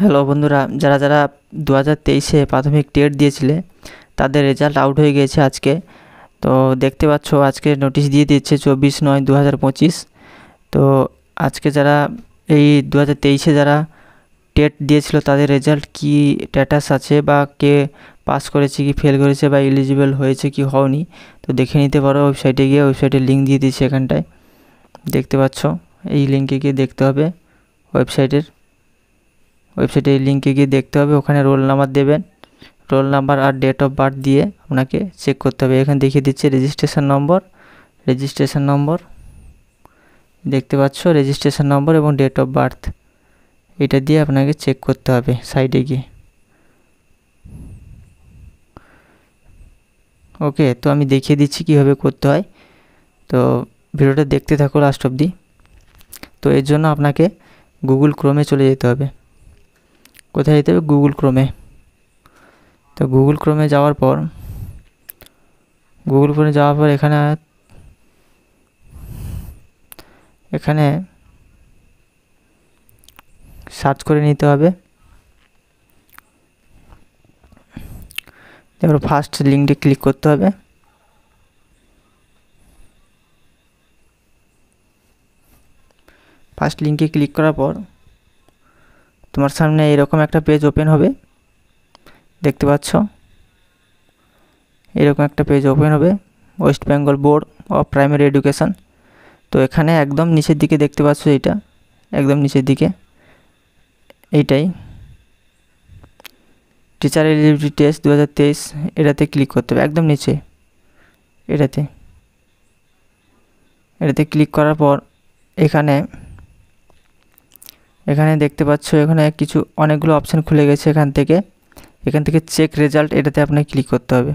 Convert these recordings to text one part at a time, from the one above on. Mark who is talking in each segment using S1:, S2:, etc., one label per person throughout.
S1: Hello বন্ধুরা, যারা যারা 2023-এ প্রাথমিক টেট দিয়েছিলে তাদের রেজাল্ট আউট হয়ে গিয়েছে আজকে। তো দেখতে পাচ্ছ আজকে নোটিশ দিয়ে দিচ্ছে 24/9/2025। তো আজকে যারা এই 2023-এ যারা টেট দিয়েছিল তাদের রেজাল্ট কি স্ট্যাটাস আছে, বা কে পাস করেছে কি ফেল করেছে, বা এলিজিবল হয়েছে কি হওনি, তো দেখে নিতে পারো। ওয়েবসাইটে গিয়ে, ওয়েবসাইটের লিঙ্ক দিয়ে দিয়েছি এখানটায়, দেখতে পাচ্ছ। এই লিঙ্কে গিয়ে দেখতে হবে, ওয়েবসাইটে এই লিঙ্কে গিয়ে দেখতে হবে। ওখানে রোল নাম্বার দেবেন, রোল নাম্বার আর ডেট অফ বার্থ দিয়ে আপনাকে চেক করতে হবে। এখানে দেখিয়ে দিচ্ছে রেজিস্ট্রেশন নম্বর দেখতে পাচ্ছ, রেজিস্ট্রেশন নম্বর এবং ডেট অফ বার্থ, এটা দিয়ে আপনাকে চেক করতে হবে সাইডে গিয়ে। ওকে, তো আমি দেখিয়ে দিচ্ছি কীভাবে করতে হয়, তো ভিডিওটা দেখতে থাকো লাস্ট অবধি। তো এর জন্য আপনাকে গুগল ক্রোমে চলে যেতে হবে। কোথায় যেতে হবে? গুগল ক্রোমে। তো গুগল ক্রোমে যাওয়ার পর এখানে সার্চ করে নিতে হবে। তারপর ফার্স্ট লিঙ্কটি ক্লিক করতে হবে। ফার্স্ট লিঙ্কে ক্লিক করার পর তোমার সামনে এরকম একটা পেজ ওপেন হবে, দেখতে পাচ্ছ। এরকম একটা পেজ ওপেন হবে, West Bengal board of primary education. তো এখানে একদম নিচের দিকে দেখতে পাচ্ছ, এইটা একদম নিচের দিকে, এইটাই টিচার এলিজিবিলিটি টেস্ট 2023, এটাতে ক্লিক করতে হবে একদম নিচে। এটাতে ক্লিক করার পর এখানে দেখতে পাচ্ছ, এখানে অনেকগুলো অপশান খুলে গেছে। এখান থেকে চেক রেজাল্ট, এটাতে আপনাকে ক্লিক করতে হবে।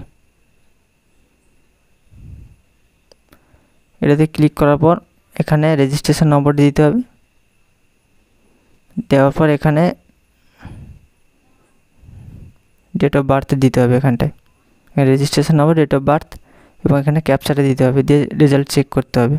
S1: এটাতে ক্লিক করার পর এখানে রেজিস্ট্রেশন নম্বর দিতে হবে। দেওয়ার পর এখানে ডেট অফ বার্থ দিতে হবে। এখানটায় registration number, date of birth, এবং এখানে ক্যাপচাটা দিতে হবে, দিয়ে রেজাল্ট চেক করতে হবে।